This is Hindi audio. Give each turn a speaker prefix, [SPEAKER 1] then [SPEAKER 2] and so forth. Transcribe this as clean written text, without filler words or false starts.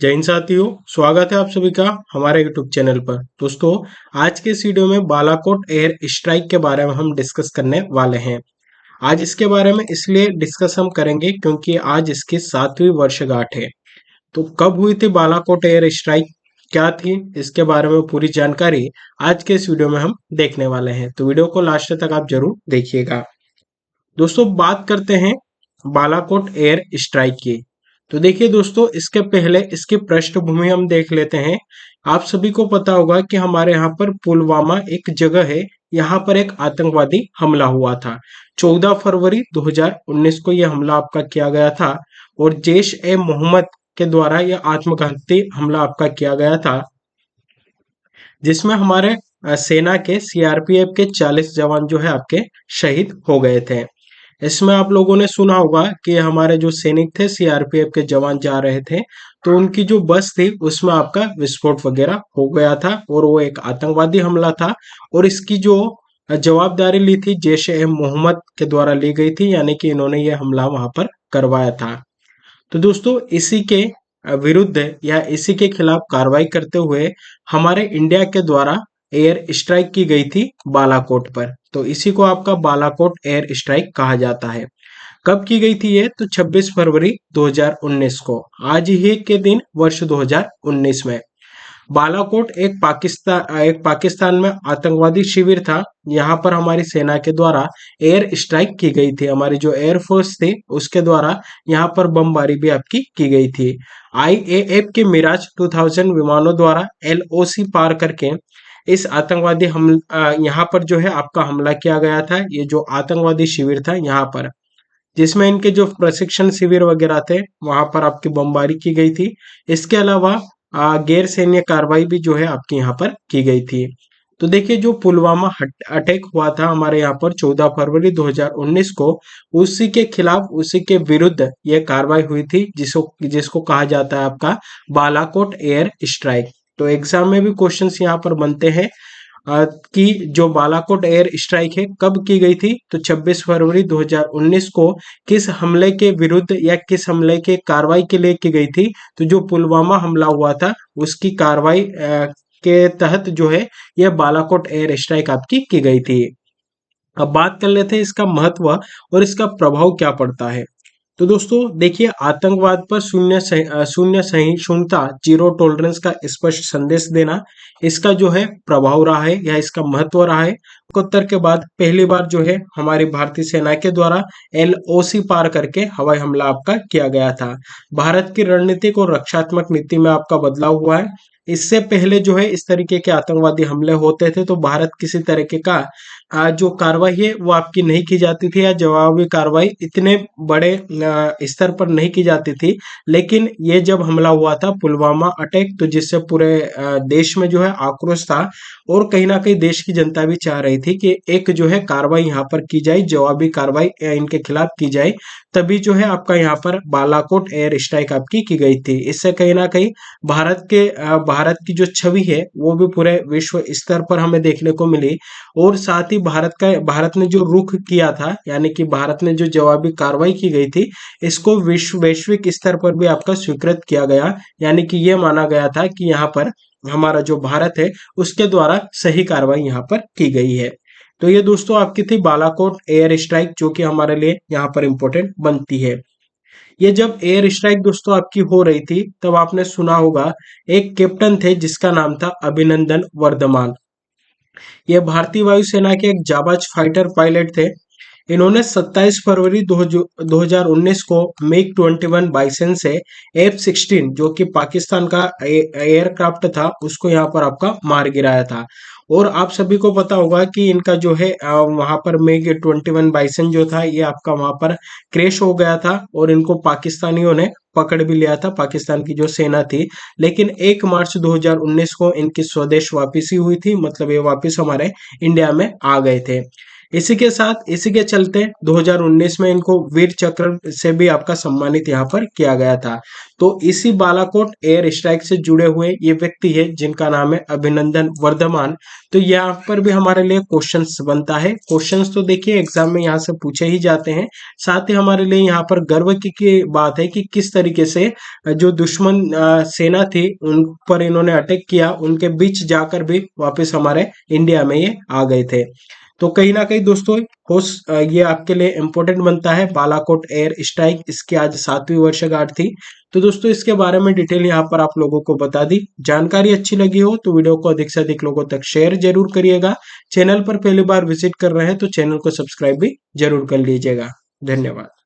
[SPEAKER 1] जय हिंद साथियों, स्वागत है आप सभी का हमारे YouTube चैनल पर। दोस्तों, आज के इस वीडियो में बालाकोट एयर स्ट्राइक के बारे में हम डिस्कस करने वाले हैं। आज इसके बारे में इसलिए डिस्कस हम करेंगे क्योंकि आज इसकी 7वीं वर्षगांठ है। तो कब हुई थी बालाकोट एयर स्ट्राइक, क्या थी, इसके बारे में पूरी जानकारी आज के इस वीडियो में हम देखने वाले हैं। तो वीडियो को लास्ट तक आप जरूर देखिएगा। दोस्तों, बात करते हैं बालाकोट एयर स्ट्राइक की। तो देखिए दोस्तों, इसके पहले इसकी पृष्ठभूमि हम देख लेते हैं। आप सभी को पता होगा कि हमारे यहाँ पर पुलवामा एक जगह है, यहाँ पर एक आतंकवादी हमला हुआ था। 14 फरवरी 2019 को यह हमला आपका किया गया था और जैश ए मोहम्मद के द्वारा यह आत्मघाती हमला आपका किया गया था, जिसमें हमारे सेना के सीआरपीएफ के 40 जवान जो है आपके शहीद हो गए थे। इसमें आप लोगों ने सुना होगा कि हमारे जो सैनिक थे, सीआरपीएफ के जवान जा रहे थे, तो उनकी जो बस थी उसमें आपका विस्फोट वगैरह हो गया था और वो एक आतंकवादी हमला था। और इसकी जो जवाबदारी ली थी जैश ए मोहम्मद के द्वारा ली गई थी, यानी कि इन्होंने ये हमला वहां पर करवाया था। तो दोस्तों, इसी के विरुद्ध या इसी के खिलाफ कार्रवाई करते हुए हमारे इंडिया के द्वारा एयर स्ट्राइक की गई थी बालाकोट पर। तो इसी को आपका बालाकोट एयर स्ट्राइक कहा जाता है। कब की गई थी ये? तो 26 फरवरी 2019 को, आज ही के दिन वर्ष 2019 में। बालाकोट एक पाकिस्तान में आतंकवादी शिविर था। यहाँ पर हमारी सेना के द्वारा एयर स्ट्राइक की गई थी। हमारी जो एयरफोर्स थी उसके द्वारा यहाँ पर बमबारी भी आपकी की गई थी। आईएएफ के मिराज 2000 विमानों द्वारा एलओसी पार करके इस आतंकवादी हम यहाँ पर जो है आपका हमला किया गया था। ये जो आतंकवादी शिविर था यहाँ पर, जिसमें इनके जो प्रशिक्षण शिविर वगैरह थे, वहां पर आपकी बमबारी की गई थी। इसके अलावा गैर सैन्य कार्रवाई भी जो है आपके यहाँ पर की गई थी। तो देखिए, जो पुलवामा अटैक हुआ था हमारे यहाँ पर 14 फरवरी 2019 को, उसी के खिलाफ, उसी के विरुद्ध ये कार्रवाई हुई थी, जिसको जिसको कहा जाता है आपका बालाकोट एयर स्ट्राइक। तो एग्जाम में भी क्वेश्चंस यहाँ पर बनते हैं कि जो बालाकोट एयर स्ट्राइक है कब की गई थी? तो 26 फरवरी 2019 को किस हमले के विरुद्ध या किस हमले के कार्रवाई के लिए की गई थी? तो जो पुलवामा हमला हुआ था उसकी कार्रवाई के तहत जो है यह बालाकोट एयर स्ट्राइक आपकी की गई थी। अब बात कर लेते हैं इसका महत्व और इसका प्रभाव क्या पड़ता है। तो दोस्तों देखिए, आतंकवाद पर शून्य सहिष्णुता, जीरो टॉलरेंस का स्पष्ट संदेश देना, इसका जो है प्रभाव रहा है या इसका महत्व रहा है। 71 के बाद पहली बार जो है हमारी भारतीय सेना के द्वारा एलओसी पार करके हवाई हमला आपका किया गया था। भारत की रणनीतिक और रक्षात्मक नीति में आपका बदलाव हुआ है। इससे पहले जो है इस तरीके के आतंकवादी हमले होते थे तो भारत किसी तरीके का जो कार्रवाई है वो आपकी नहीं की जाती थी, या जवाबी कार्रवाई इतने बड़े स्तर पर नहीं की जाती थी। लेकिन ये जब हमला हुआ था पुलवामा अटैक, तो जिससे पूरे देश में जो है आक्रोश था और कहीं ना कहीं देश की जनता भी चाह रही थी कि एक जो है कार्रवाई यहाँ पर की जाए, जवाबी कार्रवाई इनके खिलाफ की जाए। तभी जो है आपका यहाँ पर बालाकोट एयर स्ट्राइक आपकी की गई थी। इससे कहीं ना कहीं भारत की जो छवि है वो भी पूरे विश्व स्तर पर हमें देखने को मिली। और साथ ही भारत ने जो रुख किया था, यानी कि भारत ने जो जवाबी कार्रवाई की गई थी, इसको वैश्विक स्तर पर भी आपका स्वीकृत किया गया। यानी कि ये माना गया था कि यहाँ पर हमारा जो भारत है उसके द्वारा सही कार्रवाई यहाँ पर की गई है। तो ये दोस्तों आपकी थी बालाकोट एयर स्ट्राइक, जो कि हमारे लिए यहाँ पर इंपॉर्टेंट बनती है। ये जब एयर स्ट्राइक दोस्तों आपकी हो रही थी तब आपने सुना होगा, एक कैप्टन थे जिसका नाम था अभिनंदन वर्धमान। ये भारतीय वायुसेना के एक जाबाज फाइटर पायलट थे। इन्होंने 27 फरवरी 2019 को मिग 21 बाइसन से F-16, जो कि पाकिस्तान का एयरक्राफ्ट था, उसको यहाँ पर आपका मार गिराया था। और आप सभी को पता होगा कि इनका जो है वहां पर मिग 21 बाइसन जो था ये आपका वहां पर क्रैश हो गया था और इनको पाकिस्तानियों ने पकड़ भी लिया था, पाकिस्तान की जो सेना थी। लेकिन 1 मार्च 2019 को इनकी स्वदेश वापसी हुई थी, मतलब ये वापस हमारे इंडिया में आ गए थे। इसी के साथ इसी के चलते 2019 में इनको वीर चक्र से भी आपका सम्मानित यहाँ पर किया गया था। तो इसी बालाकोट एयर स्ट्राइक से जुड़े हुए ये व्यक्ति है जिनका नाम है अभिनंदन वर्धमान। तो यहाँ पर भी हमारे लिए क्वेश्चंस बनता है। क्वेश्चंस तो देखिए एग्जाम में यहाँ से पूछे ही जाते हैं। साथ ही हमारे लिए यहाँ पर गर्व की बात है कि किस तरीके से जो दुश्मन सेना थी उन पर इन्होंने अटैक किया, उनके बीच जाकर भी वापस हमारे इंडिया में ये आ गए थे। तो कहीं ना कहीं दोस्तों ये आपके लिए इम्पोर्टेंट बनता है। बालाकोट एयर स्ट्राइक इसकी आज 7वीं वर्षगांठ थी। तो दोस्तों इसके बारे में डिटेल यहाँ पर आप लोगों को बता दी। जानकारी अच्छी लगी हो तो वीडियो को अधिक से अधिक लोगों तक शेयर जरूर करिएगा। चैनल पर पहली बार विजिट कर रहे हैं तो चैनल को सब्सक्राइब भी जरूर कर लीजिएगा। धन्यवाद।